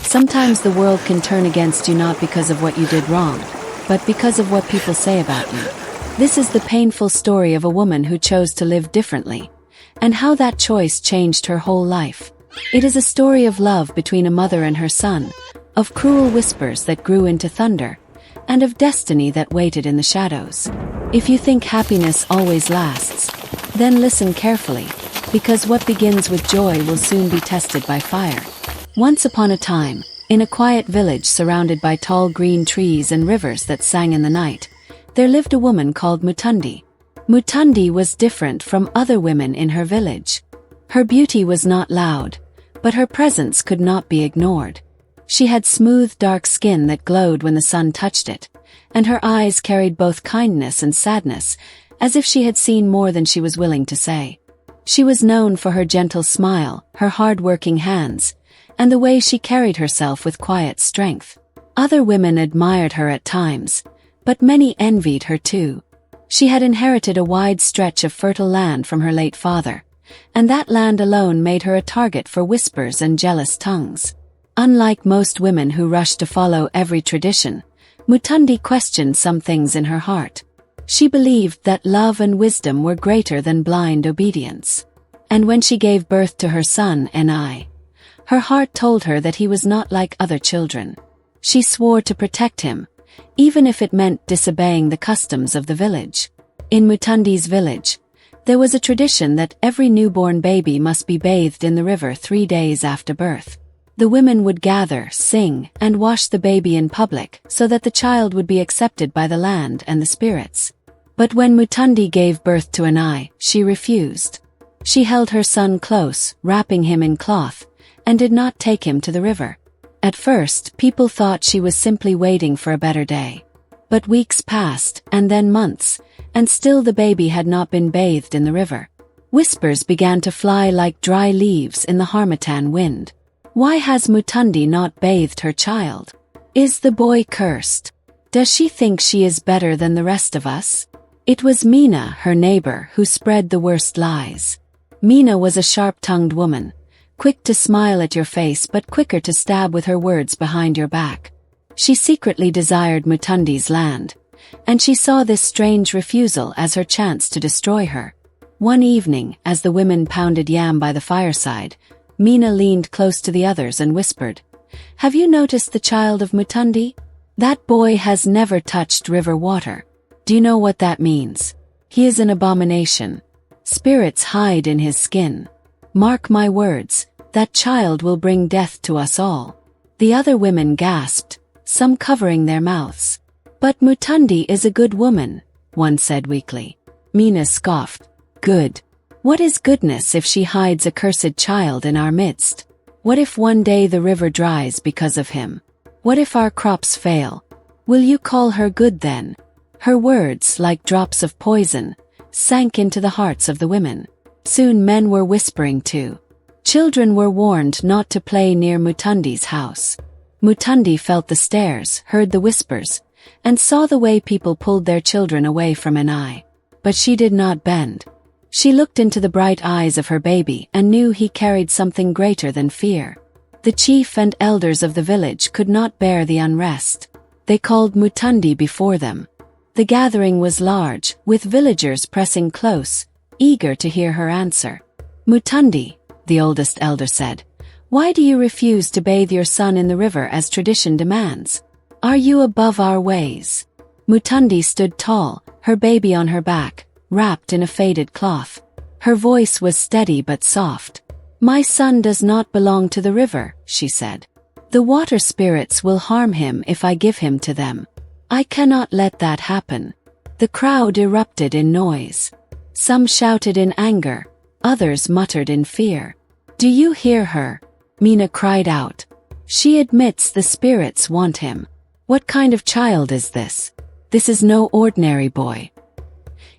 Sometimes the world can turn against you not because of what you did wrong, but because of what people say about you. This is the painful story of a woman who chose to live differently, and how that choice changed her whole life. It is a story of love between a mother and her son, of cruel whispers that grew into thunder, and of destiny that waited in the shadows. If you think happiness always lasts, then listen carefully, because what begins with joy will soon be tested by fire. Once upon a time, in a quiet village surrounded by tall green trees and rivers that sang in the night, there lived a woman called Mutundi. Mutundi was different from other women in her village. Her beauty was not loud, but her presence could not be ignored. She had smooth dark skin that glowed when the sun touched it, and her eyes carried both kindness and sadness, as if she had seen more than she was willing to say. She was known for her gentle smile, her hard-working hands, and the way she carried herself with quiet strength. Other women admired her at times, but many envied her too. She had inherited a wide stretch of fertile land from her late father, and that land alone made her a target for whispers and jealous tongues. Unlike most women who rush to follow every tradition, Mutundi questioned some things in her heart. She believed that love and wisdom were greater than blind obedience. And when she gave birth to her son, Enai, her heart told her that he was not like other children. She swore to protect him, even if it meant disobeying the customs of the village. In Mutundi's village, there was a tradition that every newborn baby must be bathed in the river 3 days after birth. The women would gather, sing, and wash the baby in public so that the child would be accepted by the land and the spirits. But when Mutundi gave birth to Enai, she refused. She held her son close, wrapping him in cloth, and did not take him to the river. At first, people thought she was simply waiting for a better day. But weeks passed, and then months, and still the baby had not been bathed in the river. Whispers began to fly like dry leaves in the harmattan wind. Why has Mutundi not bathed her child? Is the boy cursed? Does she think she is better than the rest of us? It was Mina, her neighbor, who spread the worst lies. Mina was a sharp-tongued woman, quick to smile at your face but quicker to stab with her words behind your back. She secretly desired Mutundi's land, and she saw this strange refusal as her chance to destroy her. One evening, as the women pounded yam by the fireside, Mina leaned close to the others and whispered, "Have you noticed the child of Mutundi? That boy has never touched river water. Do you know what that means? He is an abomination. Spirits hide in his skin. Mark my words, that child will bring death to us all." The other women gasped, some covering their mouths. "But Mutundi is a good woman," one said weakly. Mina scoffed. "Good. What is goodness if she hides a cursed child in our midst? What if one day the river dries because of him? What if our crops fail? Will you call her good then?" Her words, like drops of poison, sank into the hearts of the women. Soon men were whispering too. Children were warned not to play near Mutundi's house. Mutundi felt the stares, heard the whispers, and saw the way people pulled their children away from Enai. But she did not bend. She looked into the bright eyes of her baby and knew he carried something greater than fear. The chief and elders of the village could not bear the unrest. They called Mutundi before them. The gathering was large, with villagers pressing close, eager to hear her answer. "Mutundi," the oldest elder said, "why do you refuse to bathe your son in the river as tradition demands? Are you above our ways?" Mutundi stood tall, her baby on her back, wrapped in a faded cloth. Her voice was steady but soft. "My son does not belong to the river," she said. "The water spirits will harm him if I give him to them. I cannot let that happen." The crowd erupted in noise. Some shouted in anger, others muttered in fear. "Do you hear her?" Mina cried out. "She admits the spirits want him. What kind of child is this? This is no ordinary boy.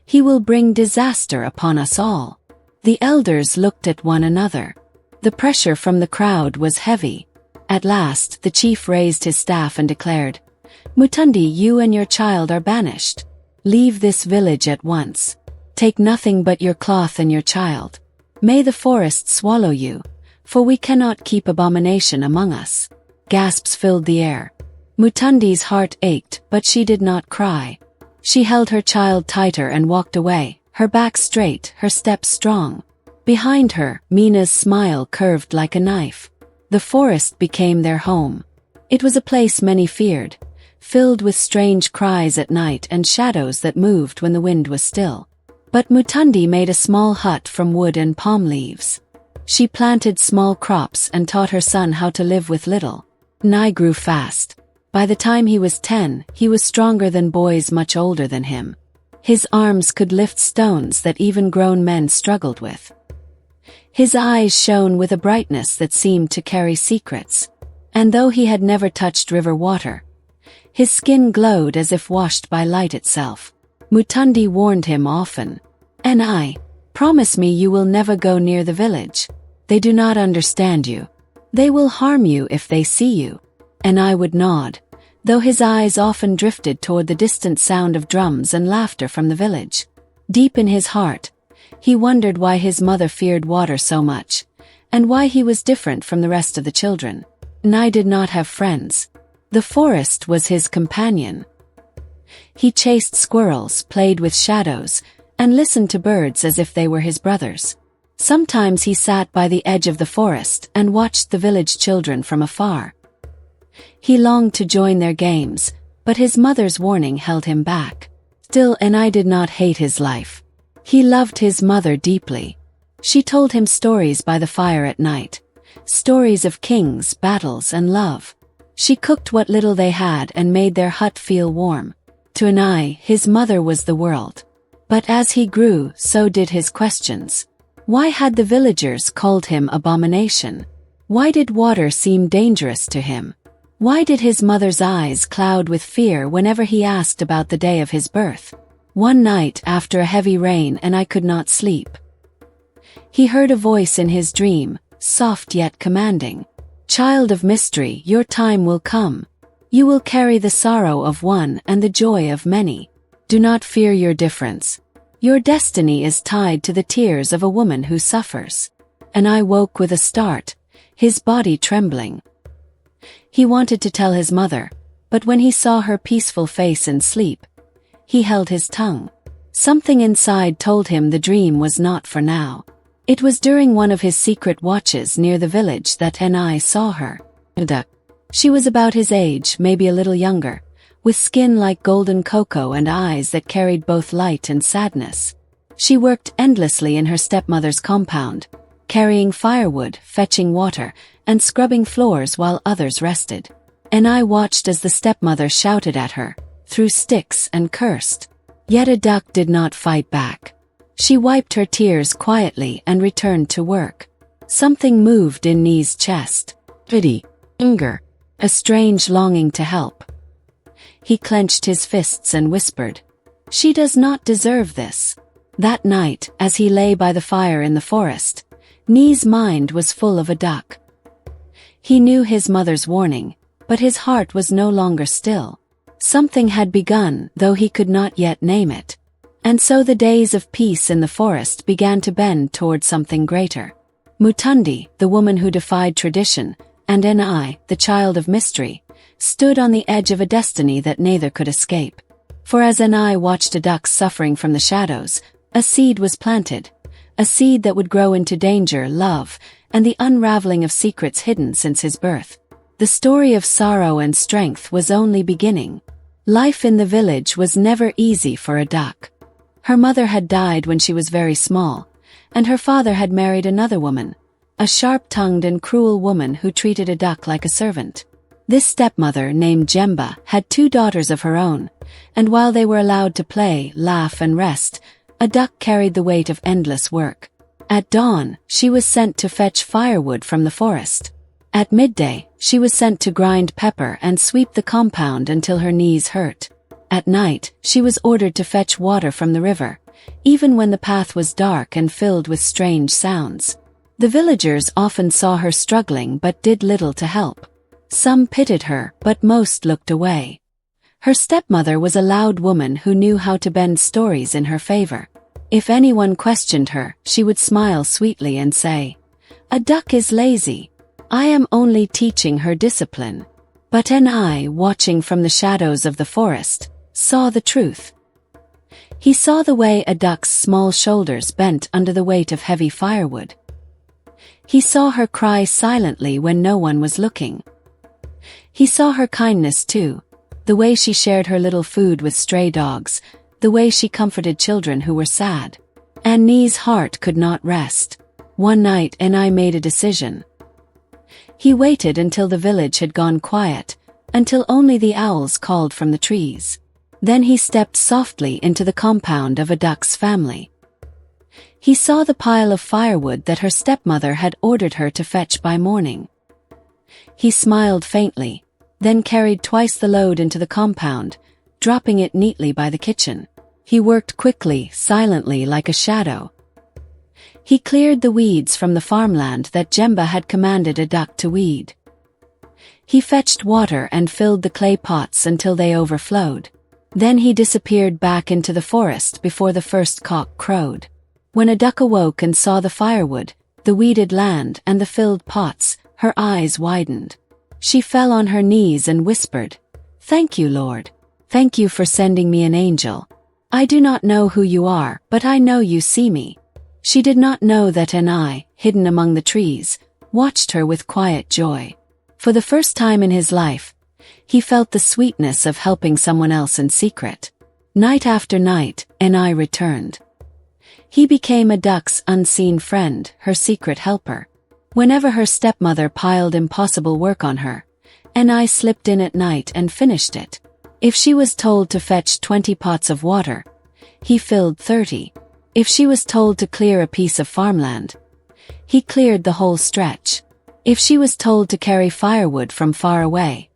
He will bring disaster upon us all." The elders looked at one another. The pressure from the crowd was heavy. At last, the chief raised his staff and declared, "Mutundi, you and your child are banished. Leave this village at once. Take nothing but your cloth and your child." May the forest swallow you, for we cannot keep abomination among us. Gasps filled the air. Mutundi's heart ached, but she did not cry. She held her child tighter and walked away, her back straight, her steps strong. Behind her, Mina's smile curved like a knife. The forest became their home. It was a place many feared, filled with strange cries at night and shadows that moved when the wind was still. But Mutundi made a small hut from wood and palm leaves. She planted small crops and taught her son how to live with little. Nai grew fast. By the time he was 10, he was stronger than boys much older than him. His arms could lift stones that even grown men struggled with. His eyes shone with a brightness that seemed to carry secrets. And though he had never touched river water, his skin glowed as if washed by light itself. Mutundi warned him often. "Nai, promise me you will never go near the village. They do not understand you. They will harm you if they see you." Nai would nod, though his eyes often drifted toward the distant sound of drums and laughter from the village. Deep in his heart, he wondered why his mother feared water so much, and why he was different from the rest of the children. Nai did not have friends. The forest was his companion. He chased squirrels, played with shadows, and listened to birds as if they were his brothers. Sometimes he sat by the edge of the forest and watched the village children from afar. He longed to join their games, but his mother's warning held him back. Still, Nai did not hate his life. He loved his mother deeply. She told him stories by the fire at night, stories of kings, battles, and love. She cooked what little they had and made their hut feel warm. To Nai, his mother was the world. But as he grew, so did his questions. Why had the villagers called him abomination? Why did water seem dangerous to him? Why did his mother's eyes cloud with fear whenever he asked about the day of his birth? One night after a heavy rain and I could not sleep. He heard a voice in his dream, soft yet commanding. "Child of mystery, your time will come. You will carry the sorrow of one and the joy of many. Do not fear your difference. Your destiny is tied to the tears of a woman who suffers." And I woke with a start, his body trembling. He wanted to tell his mother, but when he saw her peaceful face in sleep, he held his tongue. Something inside told him the dream was not for now. It was during one of his secret watches near the village that Nai saw her. She was about his age, maybe a little younger, with skin like golden cocoa and eyes that carried both light and sadness. She worked endlessly in her stepmother's compound, carrying firewood, fetching water, and scrubbing floors while others rested. Nai watched as the stepmother shouted at her, threw sticks and cursed. Yet a duck did not fight back. She wiped her tears quietly and returned to work. Something moved in Ni's chest. Pity, anger, a strange longing to help. He clenched his fists and whispered, "She does not deserve this." That night, as he lay by the fire in the forest, Ni's mind was full of a duck. He knew his mother's warning, but his heart was no longer still. Something had begun, though he could not yet name it. And so the days of peace in the forest began to bend toward something greater. Mutundi, the woman who defied tradition, and Nai, the child of mystery, stood on the edge of a destiny that neither could escape. For as Nai watched a duck suffering from the shadows, a seed was planted, a seed that would grow into danger, love, and the unraveling of secrets hidden since his birth. The story of sorrow and strength was only beginning. Life in the village was never easy for a duck. Her mother had died when she was very small, and her father had married another woman, a sharp-tongued and cruel woman who treated a duck like a servant. This stepmother, named Jemba, had 2 daughters of her own, and while they were allowed to play, laugh and rest, a duck carried the weight of endless work. At dawn, she was sent to fetch firewood from the forest. At midday, she was sent to grind pepper and sweep the compound until her knees hurt. At night, she was ordered to fetch water from the river, even when the path was dark and filled with strange sounds. The villagers often saw her struggling but did little to help. Some pitied her, but most looked away. Her stepmother was a loud woman who knew how to bend stories in her favor. If anyone questioned her, she would smile sweetly and say, "A duck is lazy. I am only teaching her discipline." But an eye, watching from the shadows of the forest, saw the truth. He saw the way a duck's small shoulders bent under the weight of heavy firewood. He saw her cry silently when no one was looking. He saw her kindness too, the way she shared her little food with stray dogs, the way she comforted children who were sad. Annie's heart could not rest. One night Annie made a decision. He waited until the village had gone quiet, until only the owls called from the trees. Then he stepped softly into the compound of a duck's family. He saw the pile of firewood that her stepmother had ordered her to fetch by morning. He smiled faintly, then carried twice the load into the compound, dropping it neatly by the kitchen. He worked quickly, silently like a shadow. He cleared the weeds from the farmland that Jemba had commanded a duck to weed. He fetched water and filled the clay pots until they overflowed. Then he disappeared back into the forest before the first cock crowed. When a duck awoke and saw the firewood, the weeded land and the filled pots, her eyes widened. She fell on her knees and whispered, "Thank you, Lord. Thank you for sending me an angel. I do not know who you are, but I know you see me." She did not know that an eye, hidden among the trees, watched her with quiet joy. For the first time in his life, he felt the sweetness of helping someone else in secret. Night after night, an eye returned. He became a duck's unseen friend, her secret helper. Whenever her stepmother piled impossible work on her, an eye slipped in at night and finished it. If she was told to fetch 20 pots of water, he filled 30. If she was told to clear a piece of farmland, he cleared the whole stretch. If she was told to carry firewood from far away,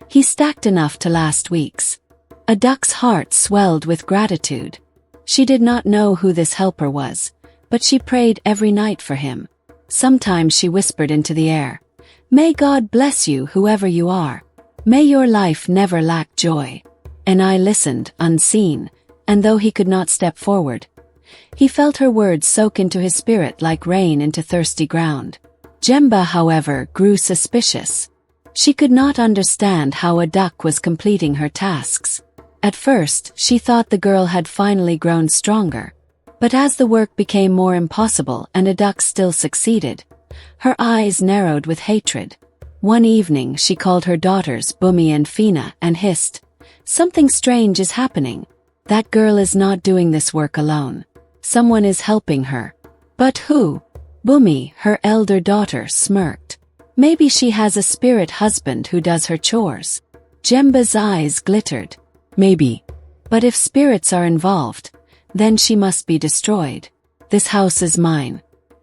he stacked enough to last weeks. A duck's heart swelled with gratitude. She did not know who this helper was, but she prayed every night for him. Sometimes she whispered into the air, "May God bless you, whoever you are. May your life never lack joy." And I listened, unseen, and though he could not step forward, he felt her words soak into his spirit like rain into thirsty ground. Jemba, however, grew suspicious. She could not understand how a duck was completing her tasks. At first, she thought the girl had finally grown stronger. But as the work became more impossible and a duck still succeeded, her eyes narrowed with hatred. One evening she called her daughters Bumi and Fina and hissed, "Something strange is happening. That girl is not doing this work alone. Someone is helping her." "But who?" Bumi, her elder daughter, smirked. "Maybe she has a spirit husband who does her chores." Jemba's eyes glittered. "Maybe. But if spirits are involved, then she must be destroyed. This house is mine.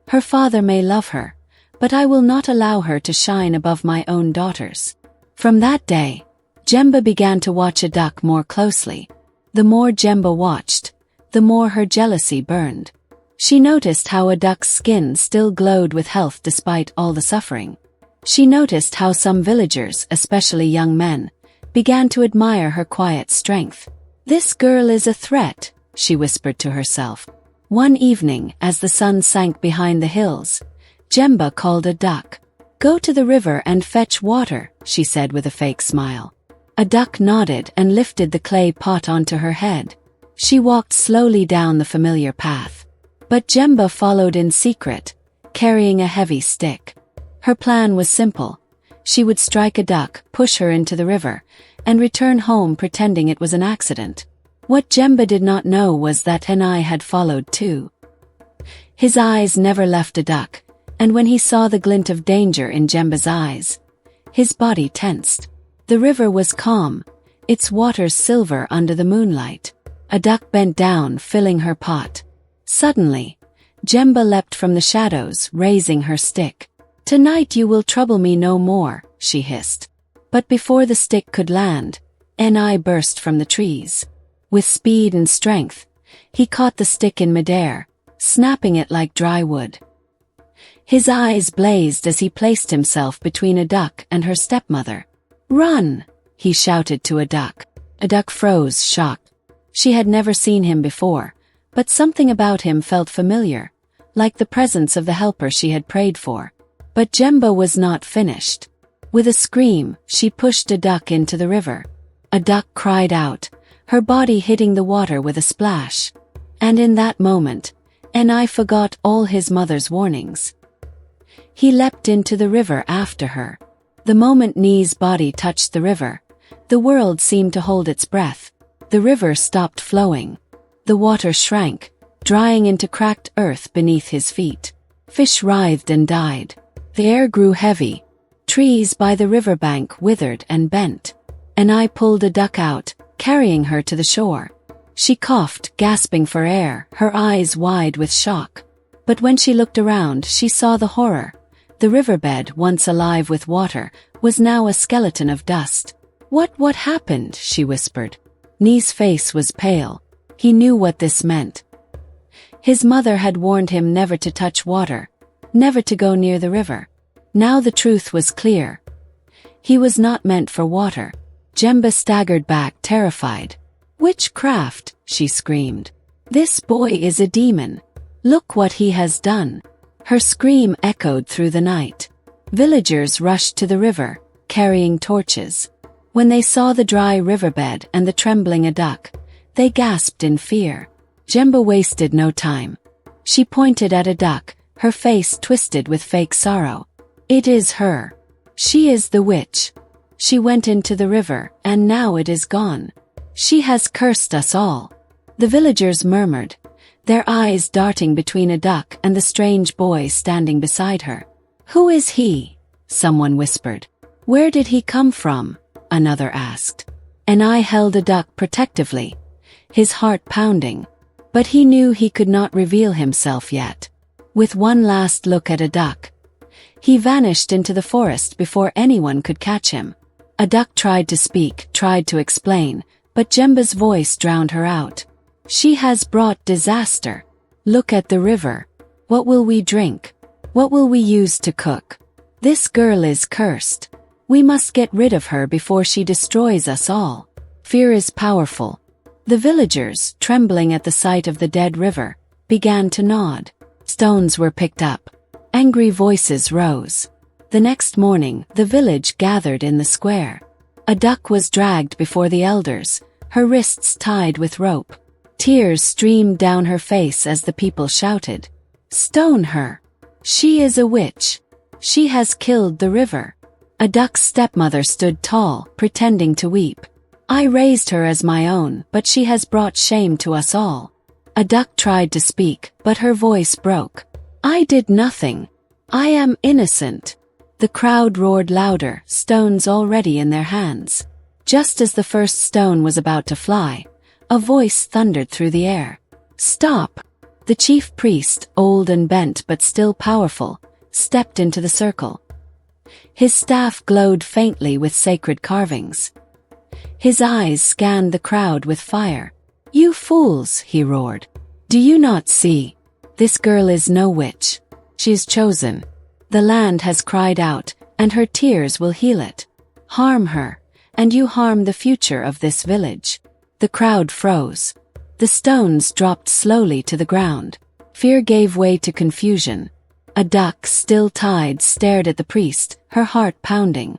Her father may love her, but I will not allow her to shine above my own daughters." From that day, Jemba began to watch a duck more closely. The more Jemba watched, the more her jealousy burned. She noticed how a duck's skin still glowed with health despite all the suffering. She noticed how some villagers, especially young men, began to admire her quiet strength. "This girl is a threat," she whispered to herself. One evening, as the sun sank behind the hills, Jemba called a duck. "Go to the river and fetch water," she said with a fake smile. A duck nodded and lifted the clay pot onto her head. She walked slowly down the familiar path. But Jemba followed in secret, carrying a heavy stick. Her plan was simple. She would strike a duck, push her into the river, and return home pretending it was an accident. What Jemba did not know was that Henai had followed too. His eyes never left a duck, and when he saw the glint of danger in Jemba's eyes, his body tensed. The river was calm, its waters silver under the moonlight. A duck bent down, filling her pot. Suddenly, Jemba leapt from the shadows, raising her stick. "Tonight you will trouble me no more," she hissed. But before the stick could land, Enai burst from the trees. With speed and strength, he caught the stick in midair, snapping it like dry wood. His eyes blazed as he placed himself between a duck and her stepmother. "Run!" he shouted to a duck. A duck froze, shocked. She had never seen him before, But something about him felt familiar, like the presence of the helper she had prayed for. But Jemba was not finished. With a scream, she pushed a duck into the river. A duck cried out, her body hitting the water with a splash. And in that moment, Enai forgot all his mother's warnings. He leapt into the river after her. The moment Ni's body touched the river, the world seemed to hold its breath. The river stopped flowing. The water shrank, drying into cracked earth beneath his feet. Fish writhed and died. The air grew heavy. Trees by the riverbank withered and bent. Enai pulled a duck out, carrying her to the shore. She coughed, gasping for air, her eyes wide with shock. But when she looked around, she saw the horror. The riverbed, once alive with water, was now a skeleton of dust. What happened?" she whispered. Ni's face was pale. He knew what this meant. His mother had warned him never to touch water, never to go near the river. Now the truth was clear. He was not meant for water. Jemba staggered back, terrified. "Witchcraft!" she screamed. "This boy is a demon. Look what he has done." Her scream echoed through the night. Villagers rushed to the river, carrying torches. When they saw the dry riverbed and the trembling a duck, they gasped in fear. Jemba wasted no time. She pointed at a duck, her face twisted with fake sorrow. "It is her. She is the witch. She went into the river, and now it is gone. She has cursed us all." The villagers murmured, their eyes darting between a duck and the strange boy standing beside her. "Who is he?" someone whispered. "Where did he come from?" another asked. Enai held a duck protectively, his heart pounding. But he knew he could not reveal himself yet. With one last look at a duck, he vanished into the forest before anyone could catch him. A duck tried to speak, tried to explain, but Jemba's voice drowned her out. "She has brought disaster. Look at the river. What will we drink? What will we use to cook? This girl is cursed. We must get rid of her before she destroys us all." Fear is powerful. The villagers, trembling at the sight of the dead river, began to nod. Stones were picked up. Angry voices rose. The next morning, the village gathered in the square. A duck was dragged before the elders, her wrists tied with rope. Tears streamed down her face as the people shouted, "Stone her! She is a witch! She has killed the river!" A duck's stepmother stood tall, pretending to weep. "I raised her as my own, but she has brought shame to us all." A duck tried to speak, but her voice broke. "I did nothing. I am innocent." The crowd roared louder, stones already in their hands. Just as the first stone was about to fly, a voice thundered through the air. "Stop!" The chief priest, old and bent but still powerful, stepped into the circle. His staff glowed faintly with sacred carvings. His eyes scanned the crowd with fire. "You fools," he roared. "Do you not see? This girl is no witch. She is chosen. The land has cried out, and her tears will heal it. Harm her, and you harm the future of this village." The crowd froze. The stones dropped slowly to the ground. Fear gave way to confusion. A duck, still tied, stared at the priest, her heart pounding.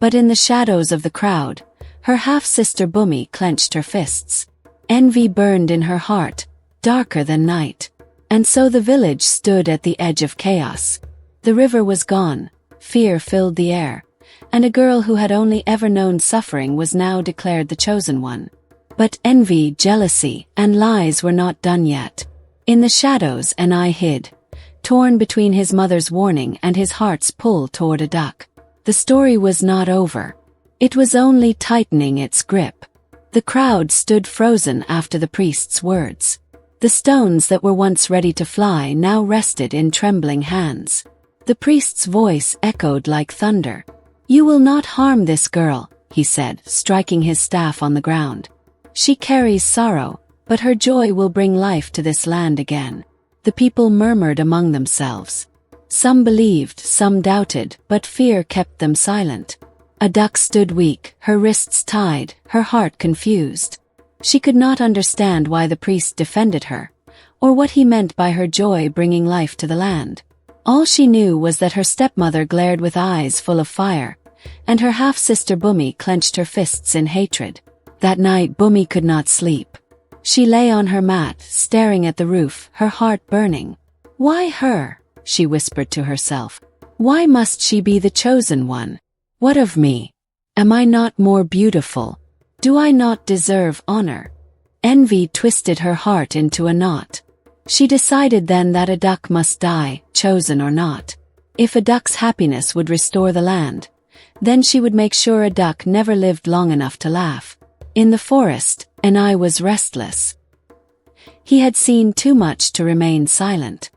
But in the shadows of the crowd, her half-sister Bumi clenched her fists. Envy burned in her heart, darker than night. And so the village stood at the edge of chaos. The river was gone, fear filled the air, and a girl who had only ever known suffering was now declared the chosen one. But envy, jealousy, and lies were not done yet. In the shadows Enai hid, torn between his mother's warning and his heart's pull toward a duck. The story was not over. It was only tightening its grip. The crowd stood frozen after the priest's words. The stones that were once ready to fly now rested in trembling hands. The priest's voice echoed like thunder. "You will not harm this girl," he said, striking his staff on the ground. "She carries sorrow, but her joy will bring life to this land again." The people murmured among themselves. Some believed, some doubted, but fear kept them silent. A duck stood weak, her wrists tied, her heart confused. She could not understand why the priest defended her, or what he meant by her joy bringing life to the land. All she knew was that her stepmother glared with eyes full of fire, and her half-sister Bumi clenched her fists in hatred. That night Bumi could not sleep. She lay on her mat, staring at the roof, her heart burning. "Why her?" she whispered to herself. "Why must she be the chosen one? What of me? Am I not more beautiful? Do I not deserve honor?" Envy twisted her heart into a knot. She decided then that a duck must die, chosen or not. If a duck's happiness would restore the land, then she would make sure a duck never lived long enough to laugh. In the forest, Enai was restless. He had seen too much to remain silent.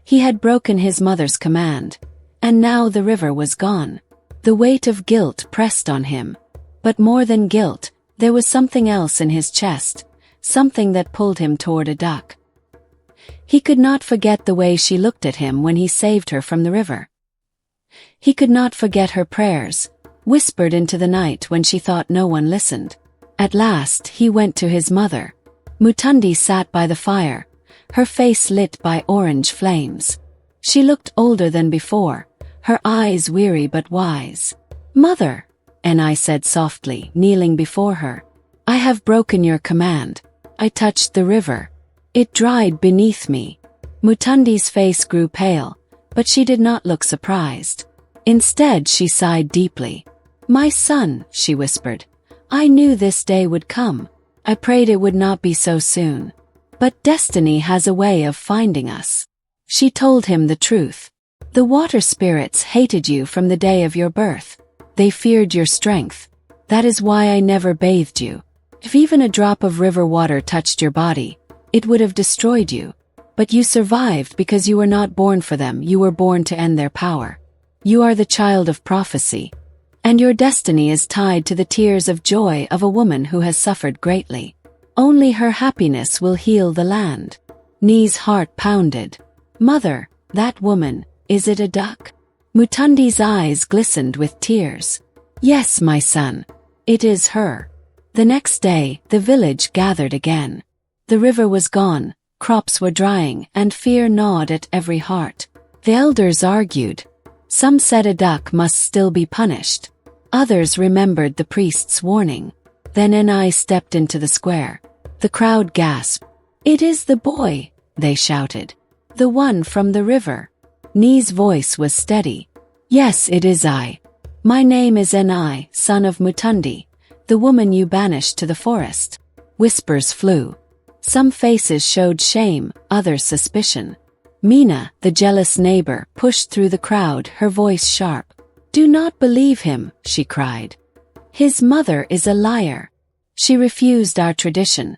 He had broken his mother's command, and now the river was gone. The weight of guilt pressed on him. But more than guilt, there was something else in his chest, something that pulled him toward a duck. He could not forget the way she looked at him when he saved her from the river. He could not forget her prayers, whispered into the night when she thought no one listened. At last he went to his mother. Mutundi sat by the fire, her face lit by orange flames. She looked older than before, her eyes weary but wise. "Mother," Enai said softly, kneeling before her, "I have broken your command. I touched the river. It dried beneath me." Mutundi's face grew pale, but she did not look surprised. Instead she sighed deeply. "My son," she whispered, "I knew this day would come. I prayed it would not be so soon. But destiny has a way of finding us." She told him the truth. "The water spirits hated you from the day of your birth. They feared your strength. That is why I never bathed you. If even a drop of river water touched your body, it would have destroyed you. But you survived because you were not born for them, you were born to end their power. You are the child of prophecy. And your destiny is tied to the tears of joy of a woman who has suffered greatly. Only her happiness will heal the land." Ni's heart pounded. "Mother, that woman, is it a duck?" Mutundi's eyes glistened with tears. "Yes, my son. It is her." The next day, the village gathered again. The river was gone, crops were drying, and fear gnawed at every heart. The elders argued. Some said a duck must still be punished. Others remembered the priest's warning. Then Enai stepped into the square. The crowd gasped. "It is the boy," they shouted. "The one from the river." Ni's voice was steady. "Yes, it is I. My name is Enai, son of Mutundi, the woman you banished to the forest." Whispers flew. Some faces showed shame, others suspicion. Mina, the jealous neighbor, pushed through the crowd, her voice sharp. "Do not believe him," she cried. "His mother is a liar. She refused our tradition,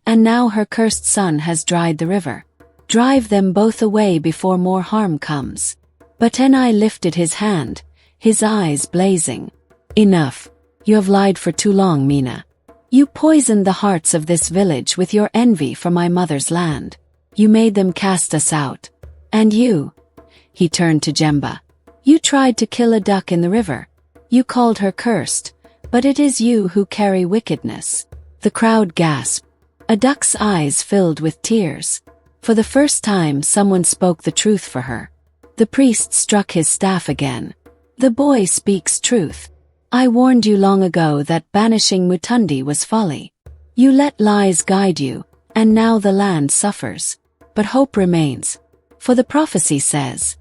and now her cursed son has dried the river. Drive them both away before more harm comes." But Enai lifted his hand, his eyes blazing. "Enough. You have lied for too long, Mina. You poisoned the hearts of this village with your envy for my mother's land. You made them cast us out. And you," he turned to Jemba, "you tried to kill a duck in the river. You called her cursed, but it is you who carry wickedness." The crowd gasped. A duck's eyes filled with tears. For the first time someone spoke the truth for her. The priest struck his staff again. "The boy speaks truth. I warned you long ago that banishing Mutundi was folly. You let lies guide you, and now the land suffers. But hope remains. For the prophecy says,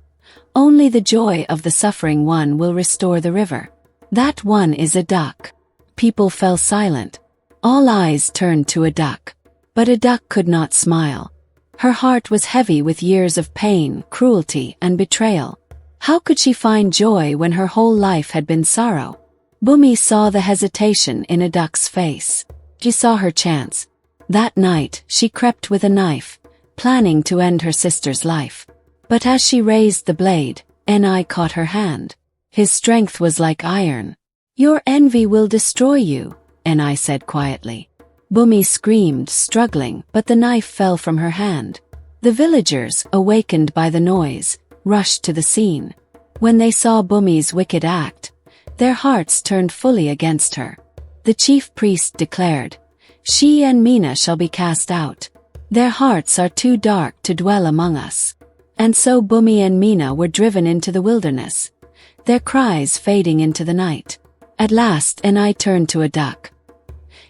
only the joy of the suffering one will restore the river. That one is a duck." People fell silent. All eyes turned to a duck. But a duck could not smile. Her heart was heavy with years of pain, cruelty, and betrayal. How could she find joy when her whole life had been sorrow? Bumi saw the hesitation in a duck's face. She saw her chance. That night, she crept with a knife, planning to end her sister's life. But as she raised the blade, Enai caught her hand. His strength was like iron. "Your envy will destroy you," Enai said quietly. Bumi screamed, struggling, but the knife fell from her hand. The villagers, awakened by the noise, rushed to the scene. When they saw Bumi's wicked act, their hearts turned fully against her. The chief priest declared, "She and Mina shall be cast out." Their hearts are too dark to dwell among us. And so Bumi and Mina were driven into the wilderness, their cries fading into the night. At last an eye turned to a duck.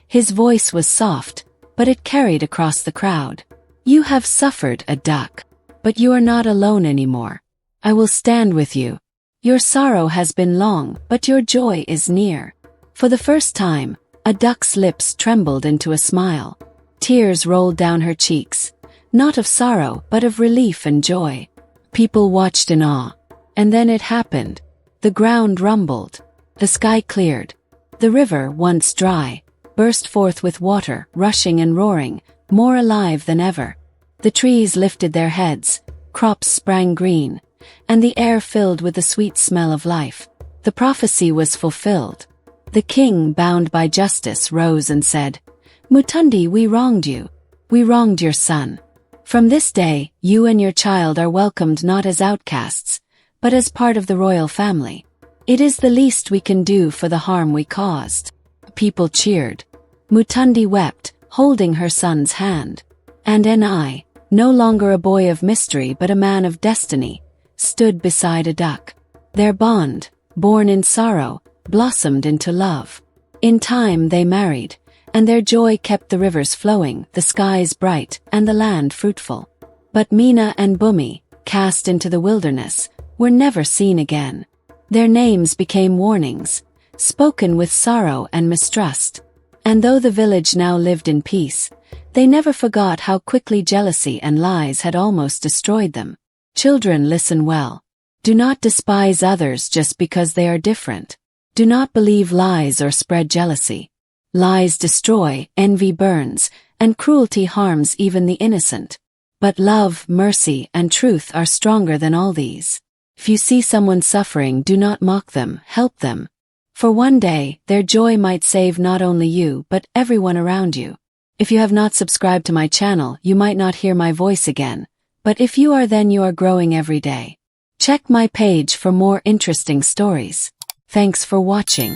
His voice was soft, but it carried across the crowd. You have suffered, a duck, but you are not alone anymore. I will stand with you. Your sorrow has been long, but your joy is near. For the first time, a duck's lips trembled into a smile. Tears rolled down her cheeks, not of sorrow but of relief and joy. People watched in awe. And then it happened. The ground rumbled. The sky cleared. The river, once dry, burst forth with water, rushing and roaring, more alive than ever. The trees lifted their heads, crops sprang green, and the air filled with the sweet smell of life. The prophecy was fulfilled. The king, bound by justice, rose and said, Mutundi, we wronged you. We wronged your son. From this day, you and your child are welcomed not as outcasts, but as part of the royal family. It is the least we can do for the harm we caused. People cheered. Mutundi wept, holding her son's hand. And I, no longer a boy of mystery but a man of destiny, stood beside a duck. Their bond, born in sorrow, blossomed into love. In time they married, and their joy kept the rivers flowing, the skies bright, and the land fruitful. But Mina and Bumi, cast into the wilderness, were never seen again. Their names became warnings, spoken with sorrow and mistrust. And though the village now lived in peace, they never forgot how quickly jealousy and lies had almost destroyed them. Children, listen well. Do not despise others just because they are different. Do not believe lies or spread jealousy. Lies destroy, envy burns, and cruelty harms even the innocent. But love, mercy, and truth are stronger than all these. If you see someone suffering, do not mock them, help them. For one day, their joy might save not only you but everyone around you. If you have not subscribed to my channel, you might not hear my voice again. But if you are, then you are growing every day. Check my page for more interesting stories. Thanks for watching.